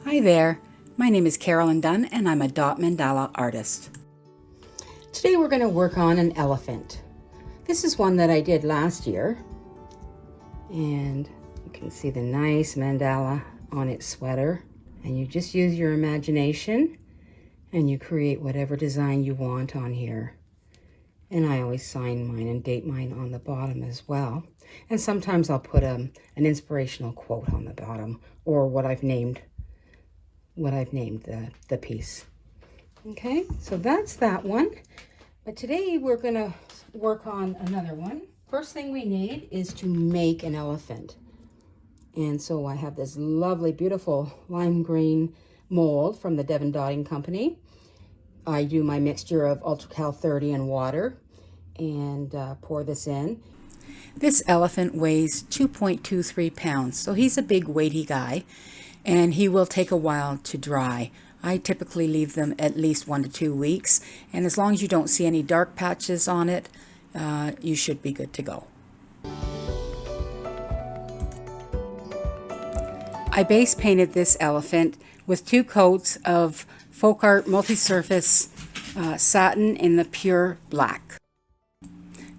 Hi there, my name is Carolyn Dunn and I'm a dot mandala artist. Today we're going to work on an elephant. This is one that I did last year, and you can see the nice mandala on its sweater, and you just use your imagination and you create whatever design you want on here. And I always sign mine and date mine on the bottom as well. And sometimes I'll put an inspirational quote on the bottom, or what I've named the piece. Okay, so that's that one. But today we're gonna work on another one. First thing we need is to make an elephant. And so I have this lovely, beautiful lime green mold from the Devon Dotting Company. I do my mixture of UltraCal 30 and water and pour this in. This elephant weighs 2.23 pounds, so he's a big weighty guy, and he will take a while to dry. I typically leave them at least 1 to 2 weeks, and as long as you don't see any dark patches on it, you should be good to go. I base painted this elephant with 2 coats of Folk Art Multi-Surface satin in the pure black.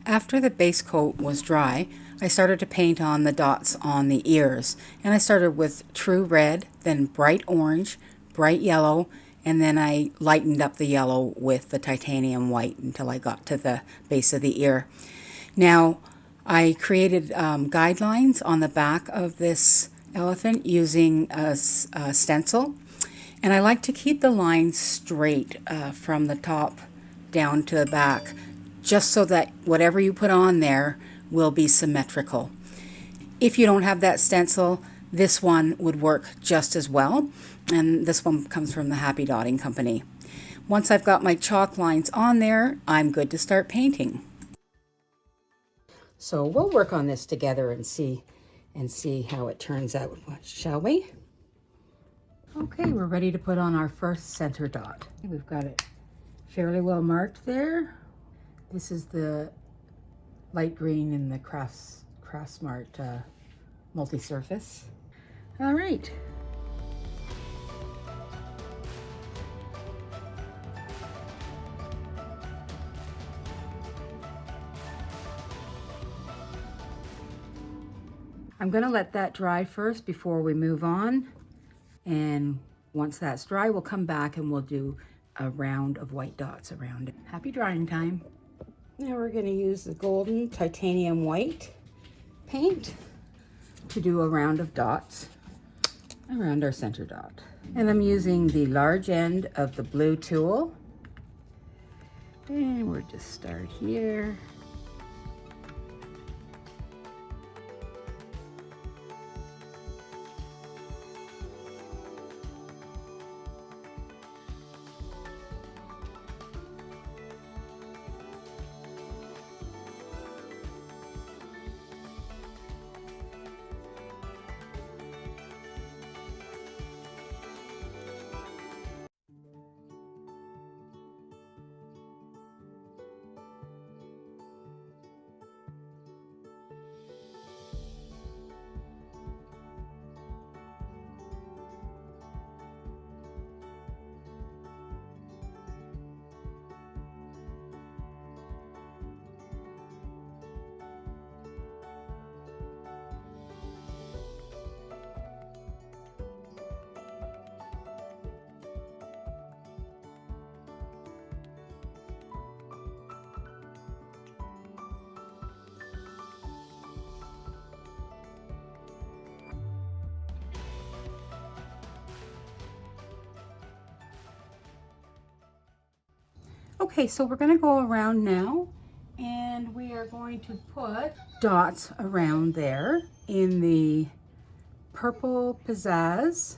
After the base coat was dry, I started to paint on the dots on the ears, and I started with true red, then bright orange, bright yellow, and then I lightened up the yellow with the titanium white until I got to the base of the ear. Now, I created guidelines on the back of this elephant using a stencil, and I like to keep the lines straight from the top down to the back, just so that whatever you put on there will be symmetrical. If you don't have that stencil, this one would work just as well, and this one comes from the Happy Dotting Company. Once I've got my chalk lines on there, I'm good to start painting. So we'll work on this together and see how it turns out, shall we? Okay, we're ready to put on our first center dot. We've got it fairly well marked there. This is the light green in the Craftsmart multi-surface. All right. I'm going to let that dry first before we move on. And once that's dry, we'll come back and we'll do a round of white dots around it. Happy drying time. Now we're going to use the golden titanium white paint to do a round of dots around our center dot. And I'm using the large end of the blue tool. And we'll just start here. Okay, so we're going to go around now, and we are going to put dots around there in the purple pizzazz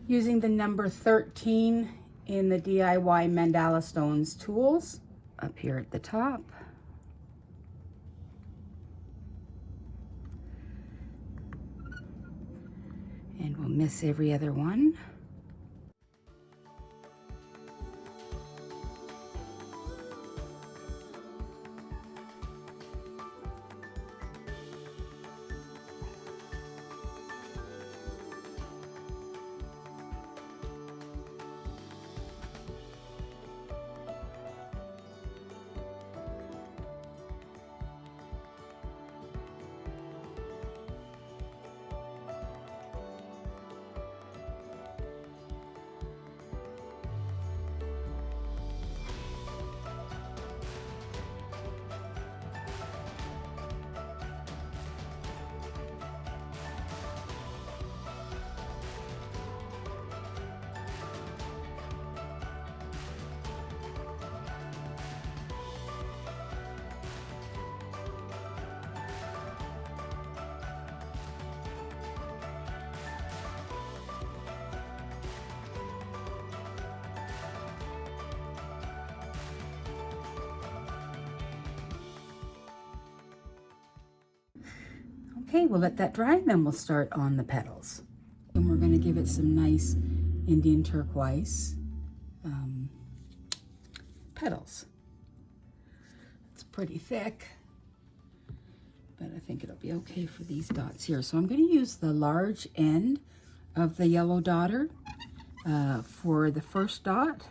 using the number 13 in the DIY Mandala Stones tools up here at the top. And we'll miss every other one. Okay, we'll let that dry and then we'll start on the petals. And we're going to give it some nice Indian turquoise petals. It's pretty thick, but I think it'll be okay for these dots here. So I'm going to use the large end of the yellow dotter for the first dot.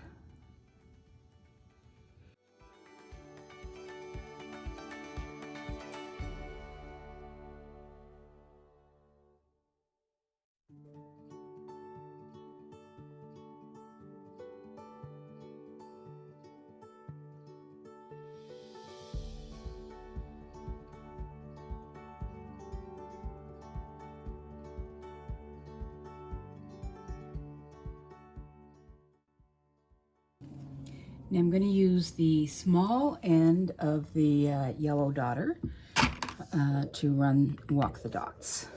Now I'm going to use the small end of the yellow dotter to walk the dots.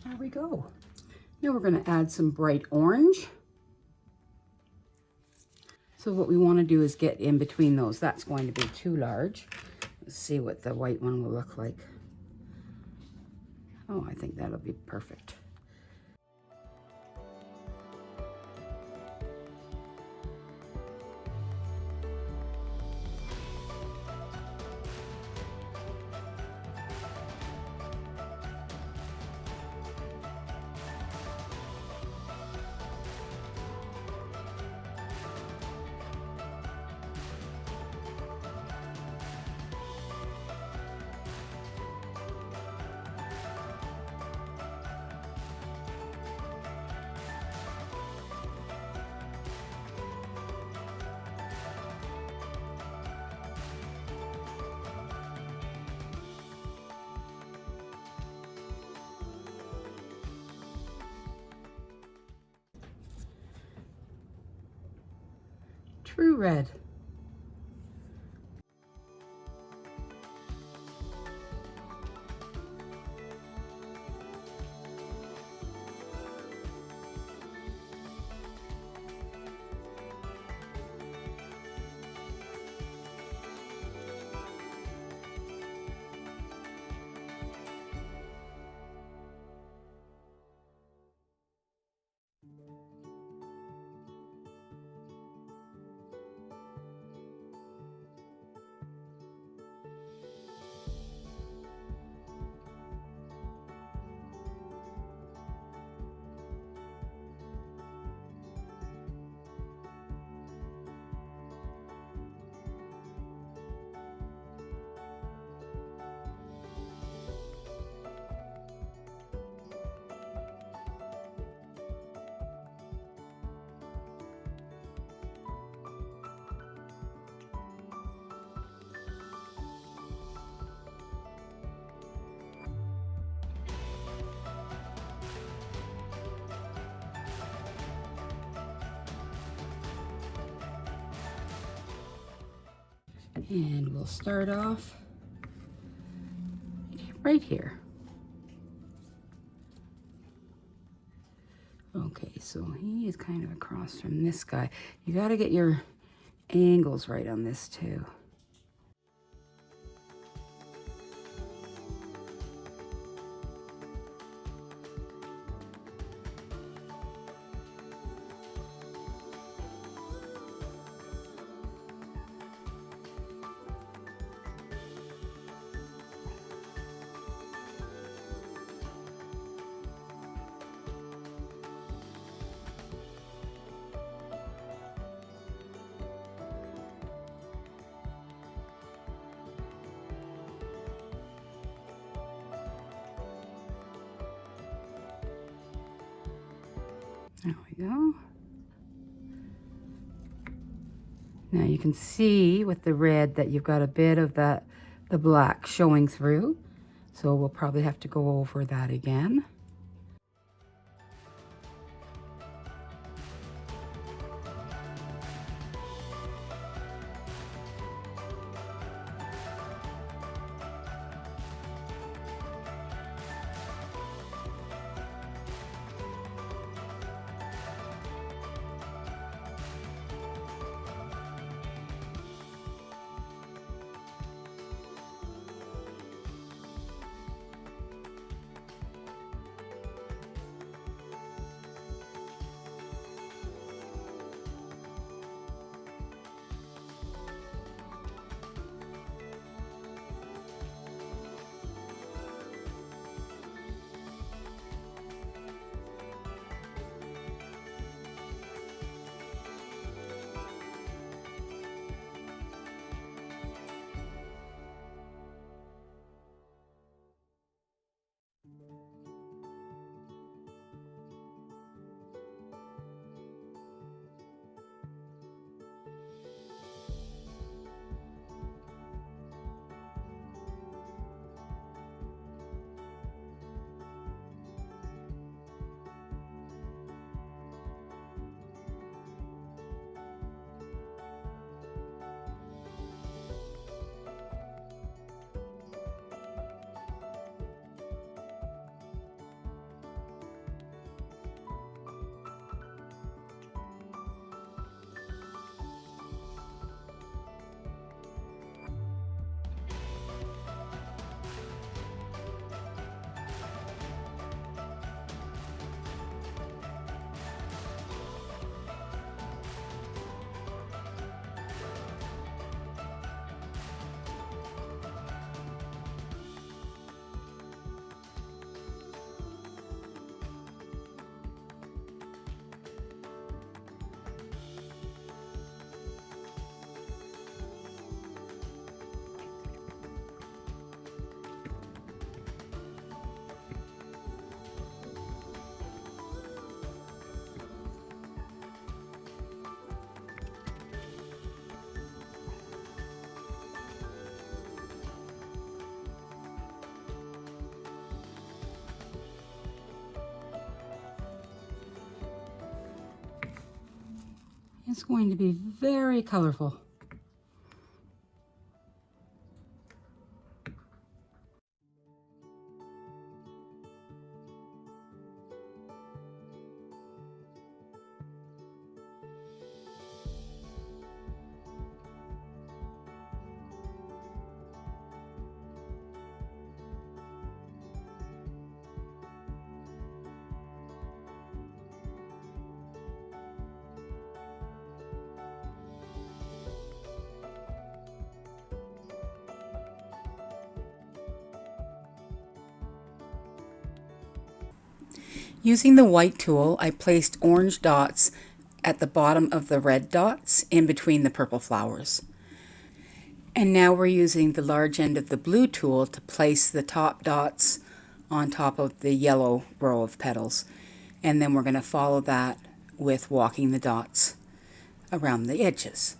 There we go. Now we're going to add some bright orange. So what we want to do is get in between those. That's going to be too large. Let's see what the white one will look like. Oh, I think that'll be perfect. True red. And we'll start off right here. Okay, so he is kind of across from this guy. You got to get your angles right on this too. There we go. Now you can see with the red that you've got a bit of the black showing through. So we'll probably have to go over that again. It's going to be very colorful. Using the white tool, I placed orange dots at the bottom of the red dots in between the purple flowers. And now we're using the large end of the blue tool to place the top dots on top of the yellow row of petals. And then we're going to follow that with walking the dots around the edges.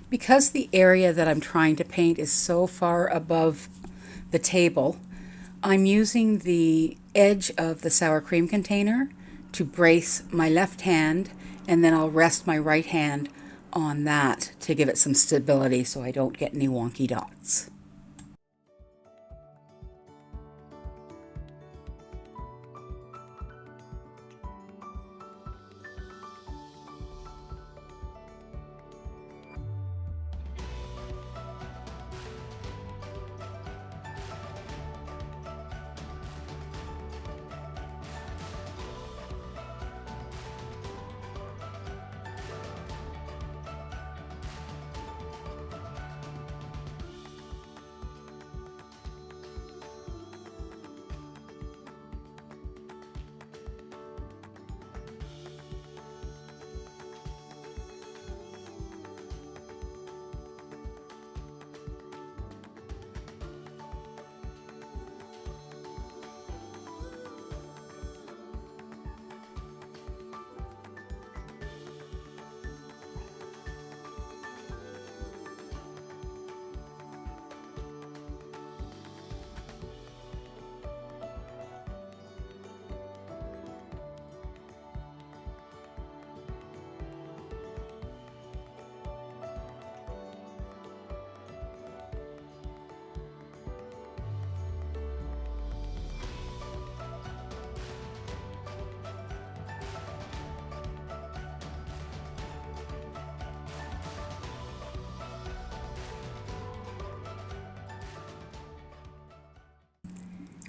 Because the area that I'm trying to paint is so far above the table, I'm using the edge of the sour cream container to brace my left hand, and then I'll rest my right hand on that to give it some stability so I don't get any wonky dots.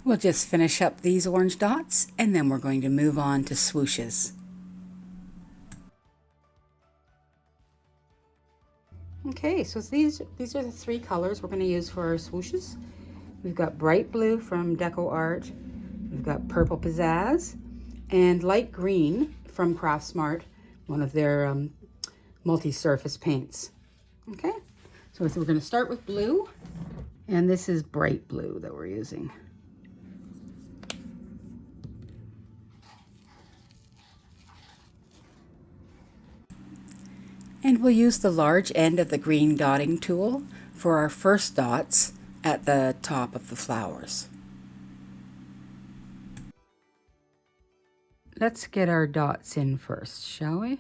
We'll just finish up these orange dots and then we're going to move on to swooshes. Okay, so these are the three colors we're going to use for our swooshes. We've got bright blue from Deco Art, we've got purple pizzazz, and light green from Craft Smart, one of their multi-surface paints. Okay, so we're going to start with blue, and this is bright blue that we're using. And we'll use the large end of the green dotting tool for our first dots at the top of the flowers. Let's get our dots in first, shall we?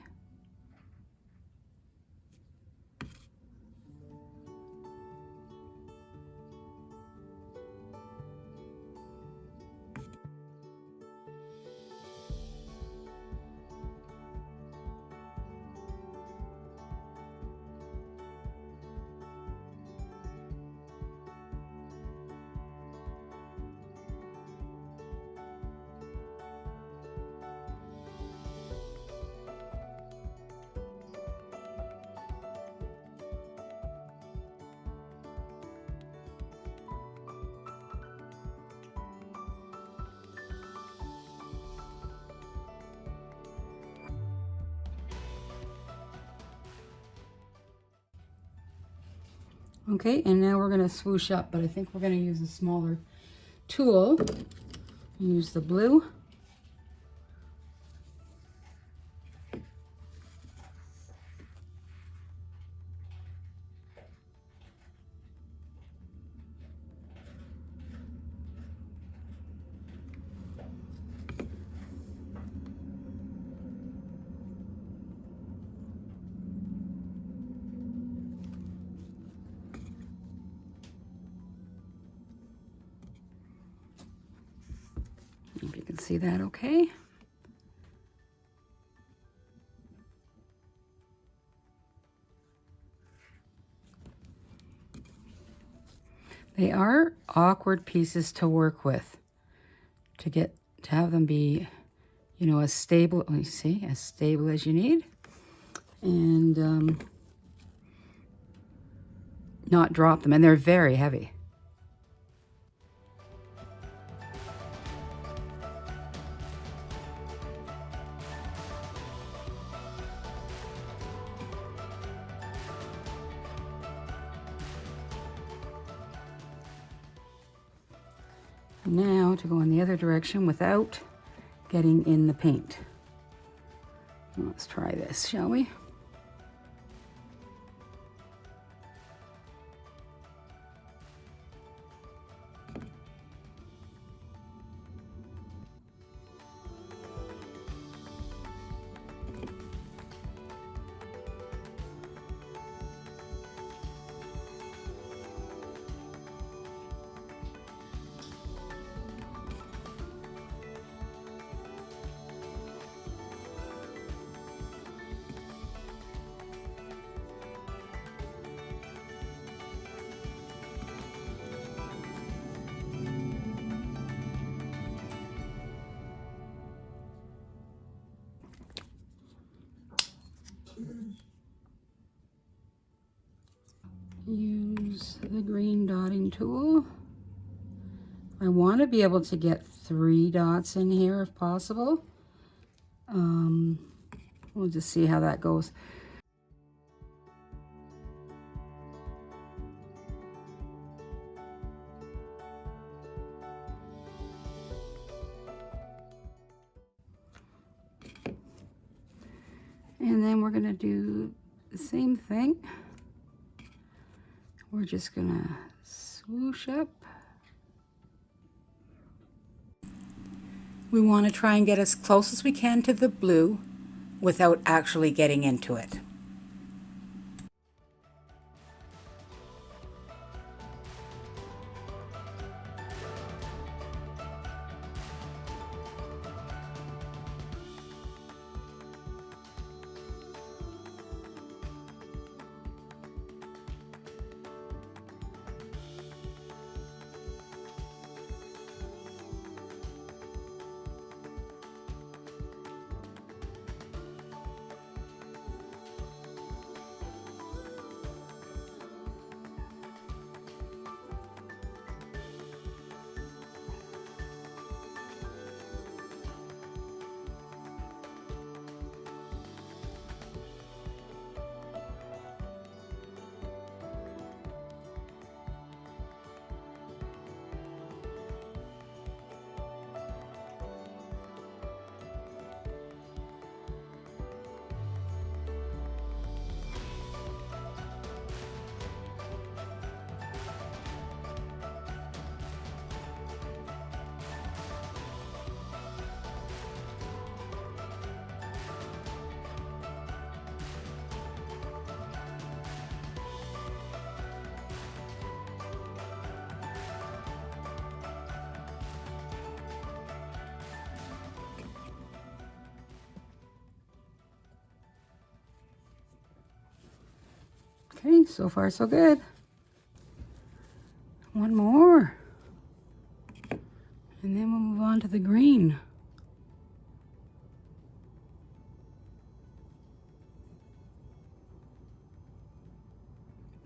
Okay, and now we're going to swoosh up, but I think we're going to use a smaller tool. Use the blue. If you can see that okay. They are awkward pieces to work with to have them be, you know, as stable, let me see, as stable as you need, and not drop them, and they're very heavy. Now to go in the other direction without getting in the paint. Let's try this, shall we? Use the green dotting tool. I want to be able to get 3 dots in here if possible. We'll just see how that goes. And then we're going to do the same thing. We're just going to swoosh up. We want to try and get as close as we can to the blue without actually getting into it. so far so good. One more. And then we'll move on to the green.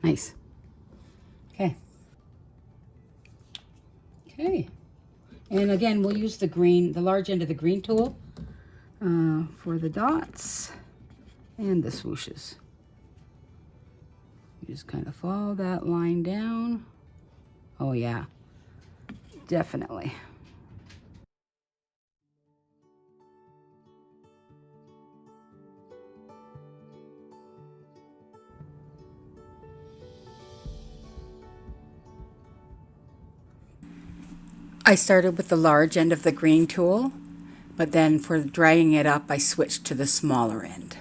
Nice. Okay. Okay. And again, we'll use the green, the large end of the green tool for the dots and the swooshes. You just kind of follow that line down. Oh yeah, definitely. I started with the large end of the green tool, but then for dragging it up, I switched to the smaller end.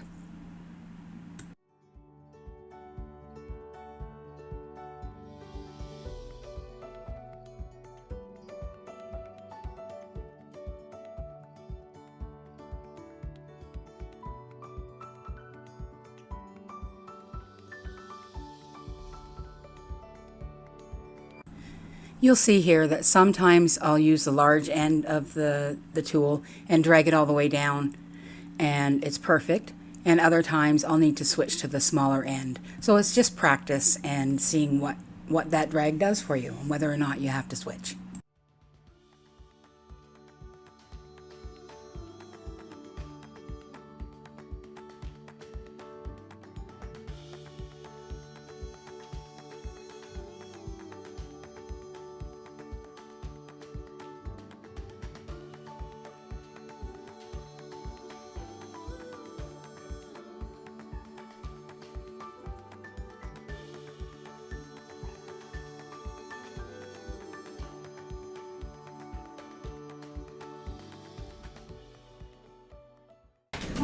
You'll see here that sometimes I'll use the large end of the tool and drag it all the way down, and it's perfect. And other times I'll need to switch to the smaller end. So it's just practice and seeing what that drag does for you and whether or not you have to switch.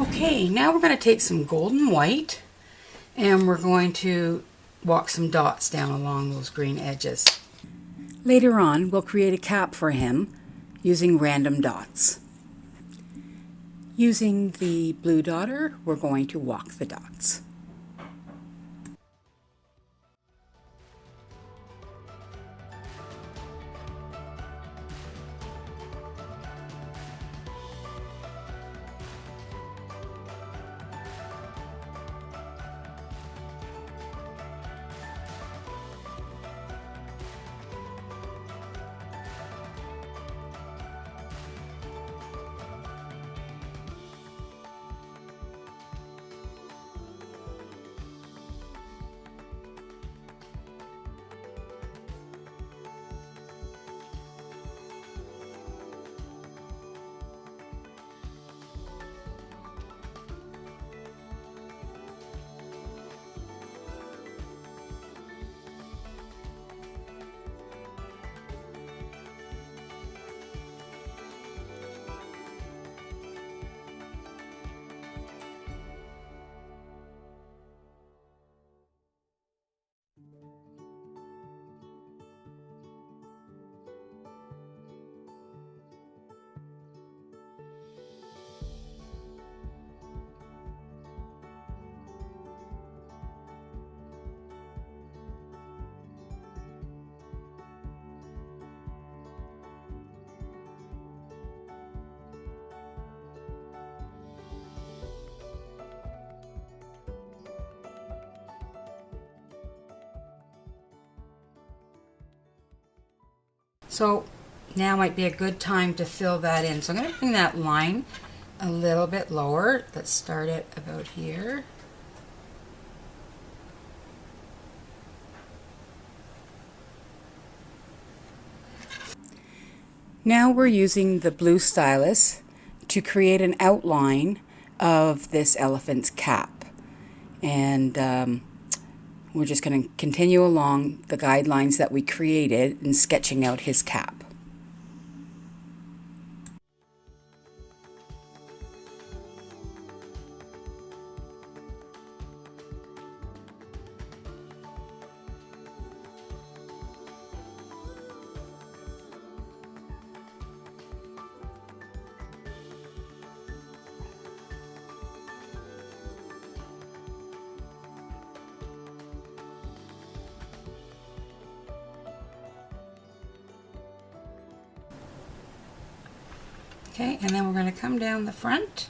Okay, now we're going to take some golden white and we're going to walk some dots down along those green edges. Later on, we'll create a cap for him using random dots. Using the blue dotter, we're going to walk the dots. So now might be a good time to fill that in. So I'm going to bring that line a little bit lower. Let's start it about here. Now we're using the blue stylus to create an outline of this elephant's cap. And we're just going to continue along the guidelines that we created in sketching out his cap. Okay, and then we're going to come down the front.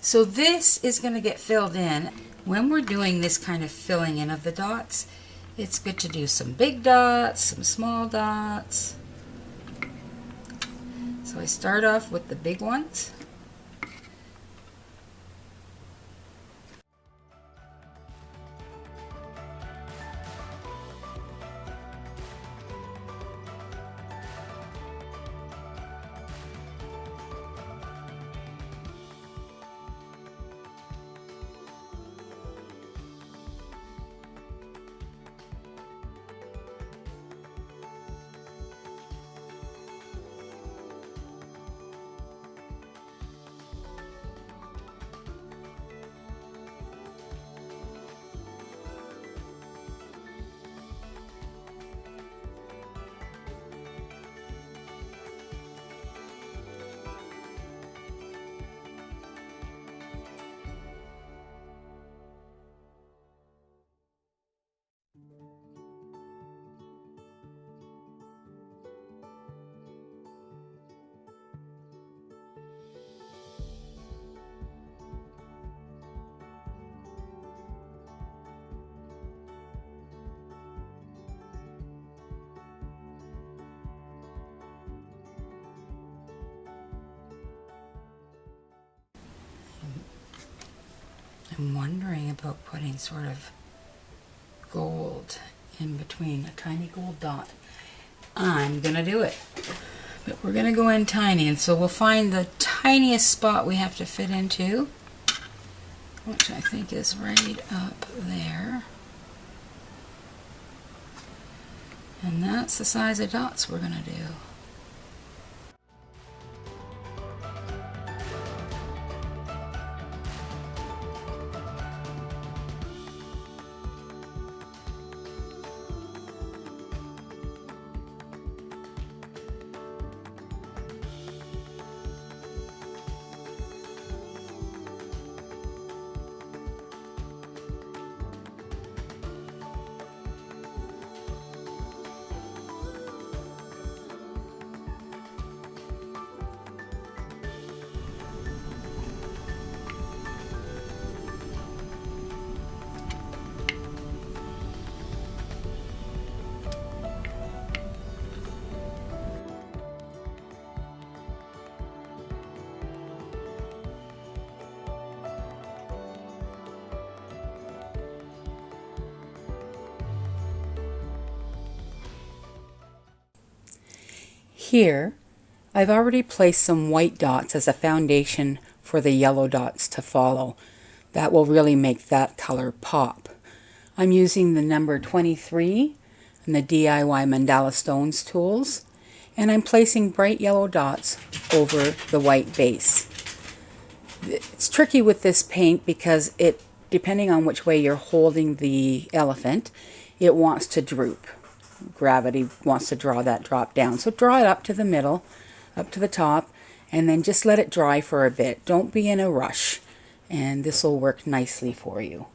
So this is going to get filled in. When we're doing this kind of filling in of the dots, it's good to do some big dots, some small dots. So I start off with the big ones. I'm wondering about putting sort of gold in between, a tiny gold dot. I'm gonna do it, but we're gonna go in tiny, and so we'll find the tiniest spot we have to fit into, which I think is right up there. And that's the size of dots we're gonna do. Here, I've already placed some white dots as a foundation for the yellow dots to follow. That will really make that color pop. I'm using the number 23 and the DIY Mandala Stones tools, and I'm placing bright yellow dots over the white base. It's tricky with this paint because depending on which way you're holding the elephant, it wants to droop. Gravity wants to draw that drop down. So draw it up to the middle, up to the top, and then just let it dry for a bit. Don't be in a rush, and this will work nicely for you.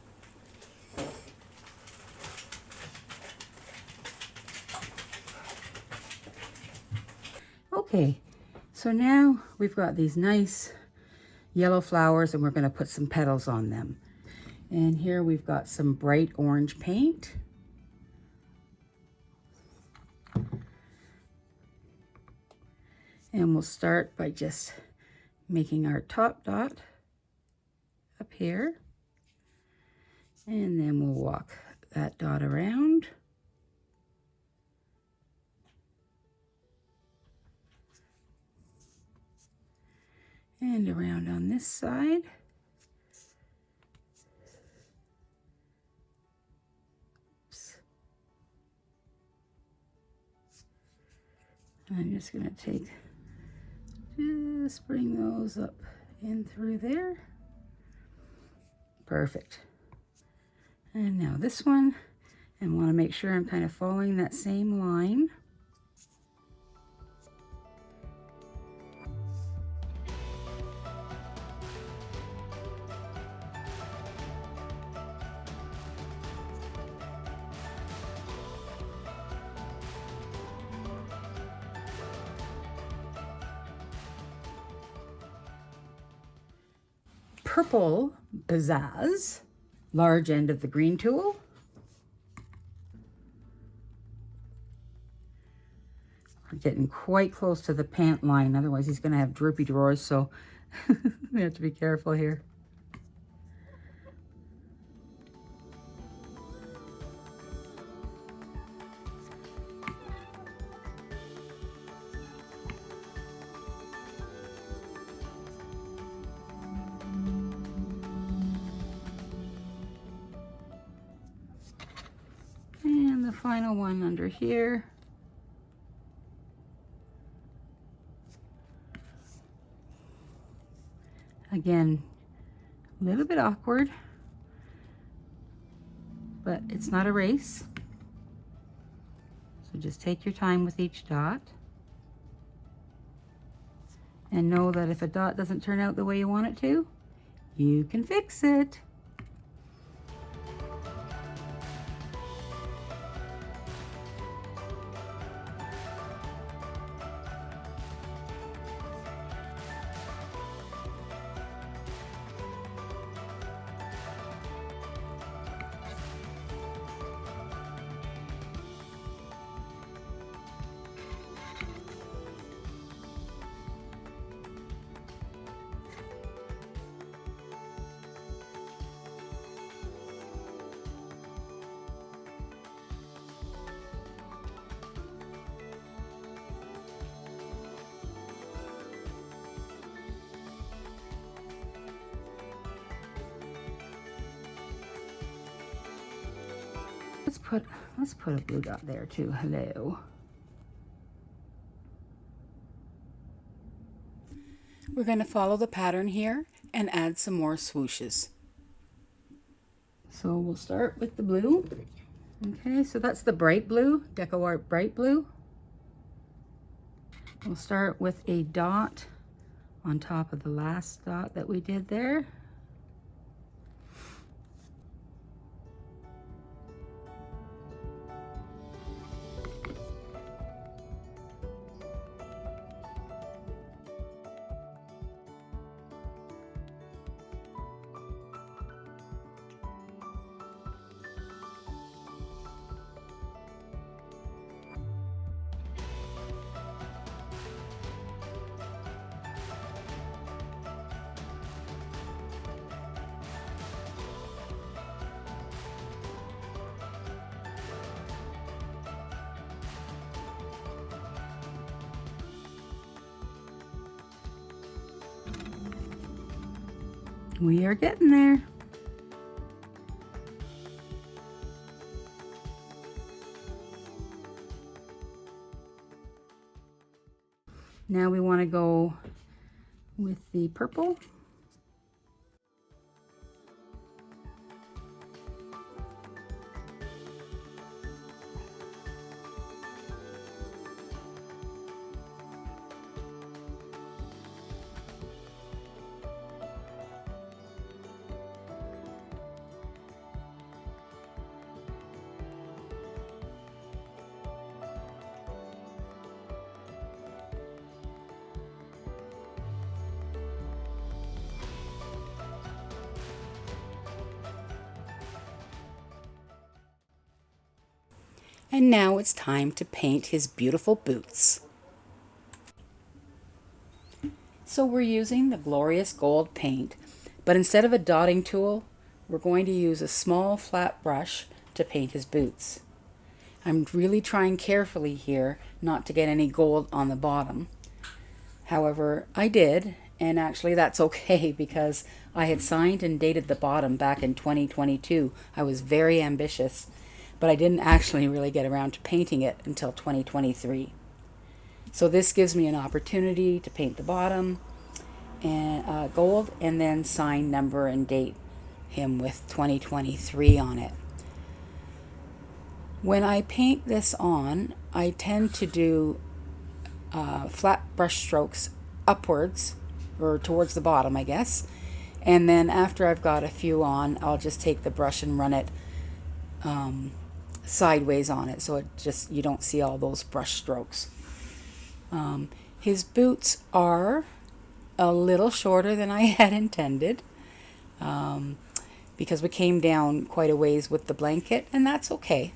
Okay, so now we've got these nice yellow flowers, and we're going to put some petals on them. And here we've got some bright orange paint. And we'll start by just making our top dot up here. And then we'll walk that dot around. And around on this side. Oops. I'm just going to just bring those up in through there. Perfect. And now this one, and want to make sure I'm kind of following that same line. purple Pizzazz, large end of the green tool. We're getting quite close to the pant line, otherwise he's going to have droopy drawers, so we have to be careful here. And the final one under here. Again, a little bit awkward, but it's not a race. So just take your time with each dot. And know that if a dot doesn't turn out the way you want it to, you can fix it. Let's put a blue dot there too. Hello. We're going to follow the pattern here and add some more swooshes. So we'll start with the blue. Okay, so that's the bright blue, DecoArt bright blue. We'll start with a dot on top of the last dot that we did there. We are getting there. Now we want to go with the purple. And now it's time to paint his beautiful boots. So we're using the Glorious Gold paint, but instead of a dotting tool, we're going to use a small flat brush to paint his boots. I'm really trying carefully here not to get any gold on the bottom. However, I did, and actually that's okay because I had signed and dated the bottom back in 2022. I was very ambitious, but I didn't actually really get around to painting it until 2023. So this gives me an opportunity to paint the bottom and gold, and then sign, number, and date him with 2023 on it. When I paint this on, I tend to do flat brush strokes upwards, or towards the bottom, I guess. And then after I've got a few on, I'll just take the brush and run it sideways on it, so it just, you don't see all those brush strokes. His boots are a little shorter than I had intended. because we came down quite a ways with the blanket, and that's okay.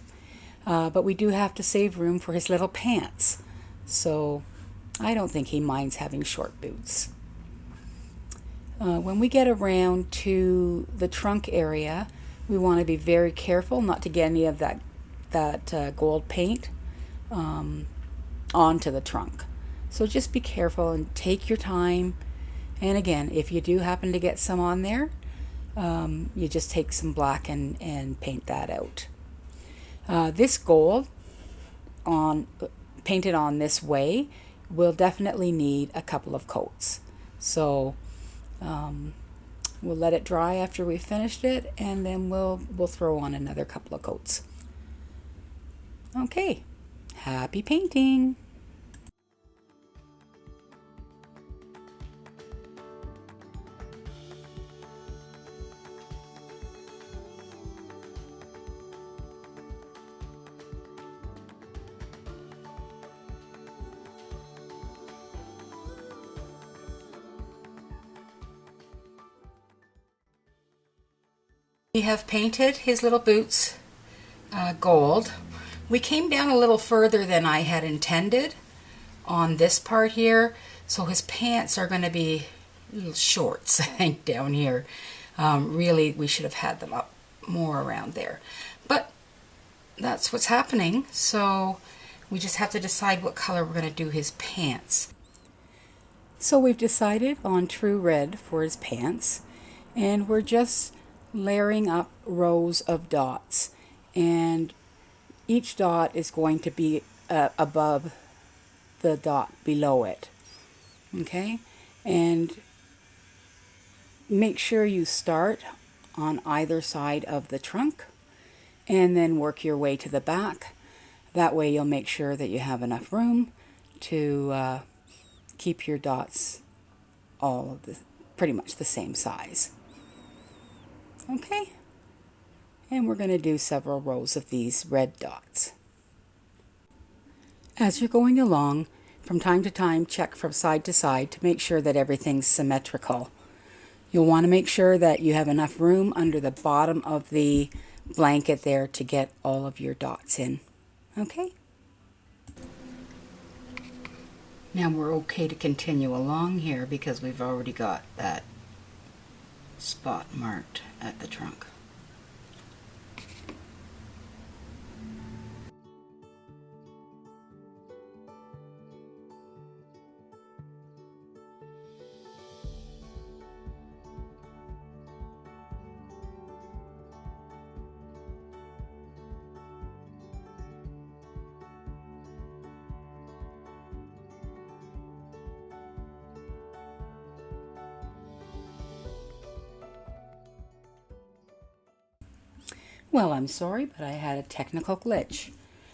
But we do have to save room for his little pants, so I don't think he minds having short boots. When we get around to the trunk area, we want to be very careful not to get any of that gold paint onto the trunk. So just be careful and take your time. And again, if you do happen to get some on there, you just take some black and paint that out. This gold painted on this way will definitely need a couple of coats. So we'll let it dry after we finished it, and then we'll throw on another couple of coats. Okay, happy painting! We have painted his little boots gold. We came down a little further than I had intended on this part here, so his pants are going to be little shorts, I think, down here. Really, we should have had them up more around there. But that's what's happening, so we just have to decide what color we're going to do his pants. So we've decided on true red for his pants, and we're just layering up rows of dots, and each dot is going to be above the dot below it. Okay, and make sure you start on either side of the trunk and then work your way to the back. That way you'll make sure that you have enough room to keep your dots all of the pretty much the same size. Okay, and we're going to do several rows of these red dots. As you're going along, from time to time, check from side to side to make sure that everything's symmetrical. You'll want to make sure that you have enough room under the bottom of the blanket there to get all of your dots in. Okay? Now we're okay to continue along here because we've already got that spot marked at the trunk. Well, I'm sorry, but I had a technical glitch.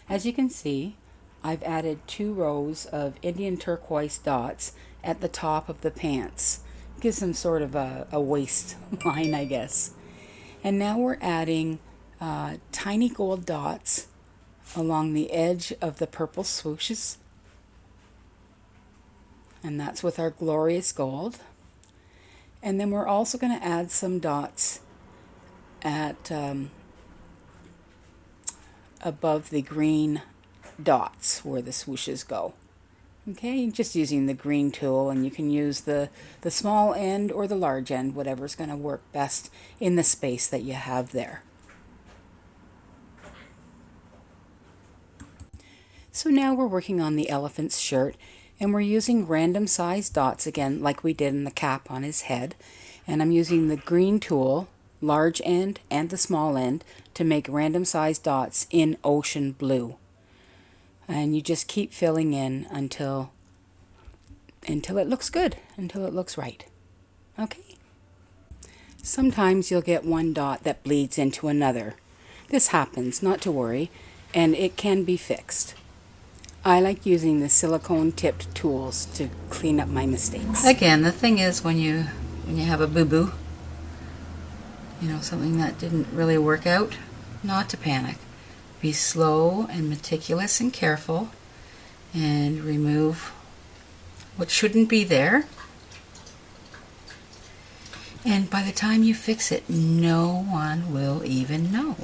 As you can see, I've added 2 rows of Indian turquoise dots at the top of the pants. Gives them sort of a waistline, I guess. And now we're adding tiny gold dots along the edge of the purple swooshes. And that's with our glorious gold. And then we're also going to add some dots at above the green dots where the swooshes go. Okay, just using the green tool, and you can use the small end or the large end, whatever's going to work best in the space that you have there. So now we're working on the elephant's shirt, and we're using random size dots again like we did in the cap on his head. And I'm using the green tool, large end and the small end, to make random size dots in ocean blue. And you just keep filling in until it looks good, until it looks right. Okay? Sometimes you'll get one dot that bleeds into another. This happens, not to worry, and it can be fixed. I like using the silicone tipped tools to clean up my mistakes. Again, the thing is when you have a boo-boo, something that didn't really work out, not to panic. Be slow and meticulous and careful, and remove what shouldn't be there. And by the time you fix it, no one will even know.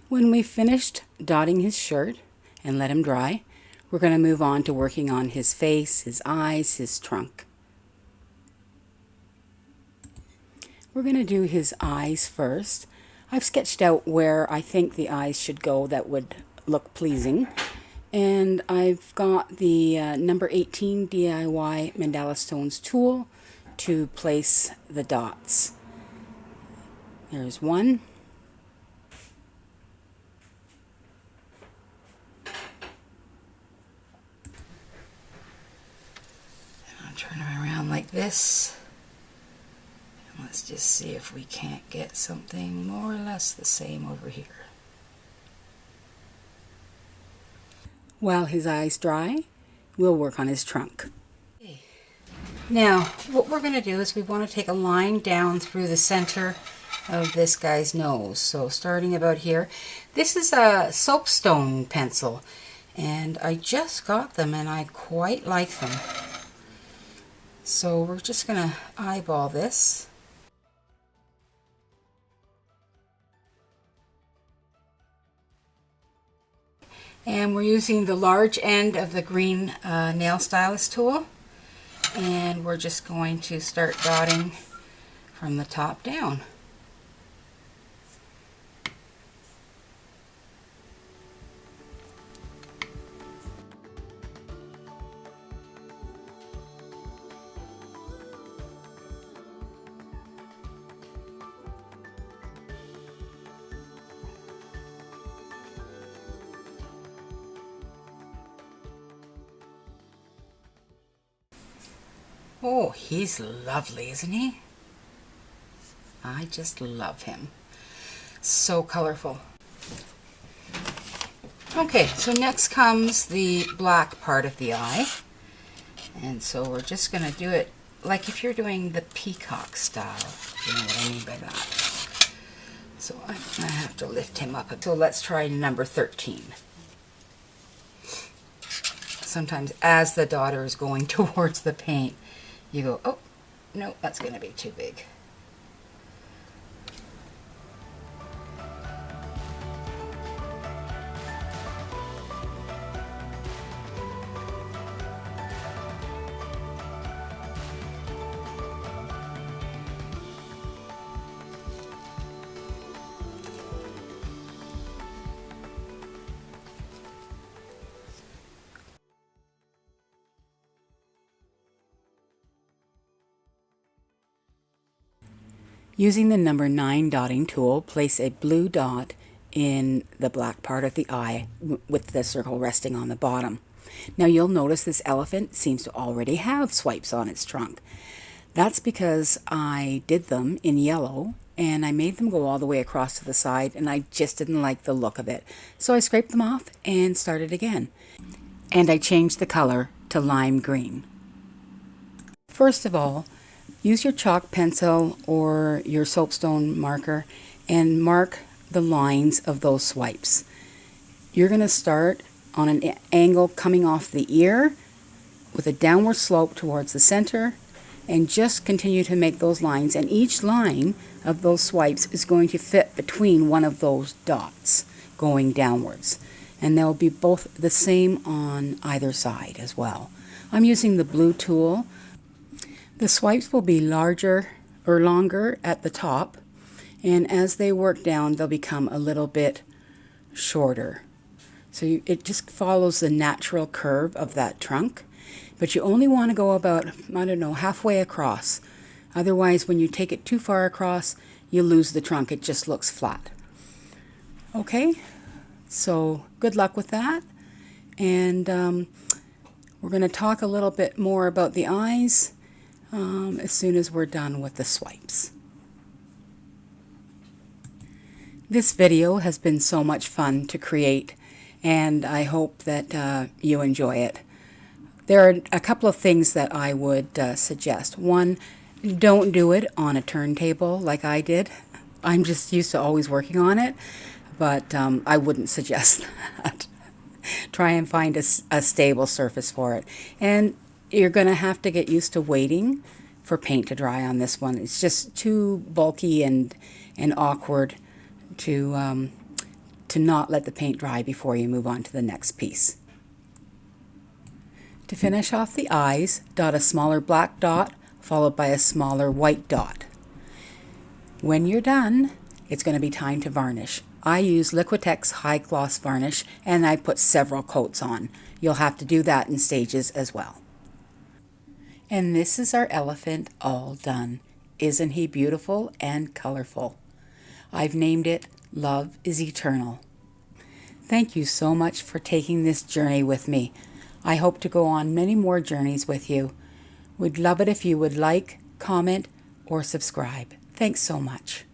When we've finished dotting his shirt and let him dry, we're going to move on to working on his face, his eyes, his trunk. We're going to do his eyes first. I've sketched out where I think the eyes should go that would look pleasing. And I've got the number 18 DIY Mandala Stones tool to place the dots. There's one. Turn her around like this, and let's just see if we can't get something more or less the same over here. While his eyes dry, we'll work on his trunk. Okay. Now, what we're going to do is we want to take a line down through the center of this guy's nose. So starting about here, this is a soapstone pencil, and I just got them and I quite like them. So we're just going to eyeball this. And we're using the large end of the green nail stylus tool. And we're just going to start dotting from the top down. Oh, he's lovely, isn't he? I just love him. So colorful. Okay, so next comes the black part of the eye. And so we're just going to do it like if you're doing the peacock style. You know what I mean by that. So I have to lift him up. So let's try number 13. Sometimes as the daughter is going towards the paint, you go, oh, no, that's going to be too big. Using the number 9 dotting tool, place a blue dot in the black part of the eye with the circle resting on the bottom. Now you'll notice this elephant seems to already have swipes on its trunk. That's because I did them in yellow and I made them go all the way across to the side, and I just didn't like the look of it. So I scraped them off and started again. And I changed the color to lime green. First of all, use your chalk pencil or your soapstone marker and mark the lines of those swipes. You're going to start on an angle coming off the ear with a downward slope towards the center, and just continue to make those lines, and each line of those swipes is going to fit between one of those dots going downwards, and they'll be both the same on either side as well. I'm using the blue tool. The swipes will be larger or longer at the top, and as they work down, they'll become a little bit shorter. So it just follows the natural curve of that trunk, but you only want to go about, I don't know, halfway across. Otherwise, when you take it too far across, you lose the trunk. It just looks flat. Okay, so good luck with that. And we're going to talk a little bit more about the eyes as soon as we're done with the swipes. This video has been so much fun to create, and I hope that you enjoy it. There are a couple of things that I would suggest. One, don't do it on a turntable like I did. I'm just used to always working on it, but I wouldn't suggest that. Try and find a stable surface for it. And you're going to have to get used to waiting for paint to dry on this one. It's just too bulky and awkward to not let the paint dry before you move on to the next piece. To finish off the eyes, dot a smaller black dot followed by a smaller white dot. When you're done, it's going to be time to varnish. I use Liquitex High Gloss Varnish, and I put several coats on. You'll have to do that in stages as well. And this is our elephant all done. Isn't he beautiful and colorful? I've named it Love is Eternal. Thank you so much for taking this journey with me. I hope to go on many more journeys with you. We'd love it if you would like, comment, or subscribe. Thanks so much.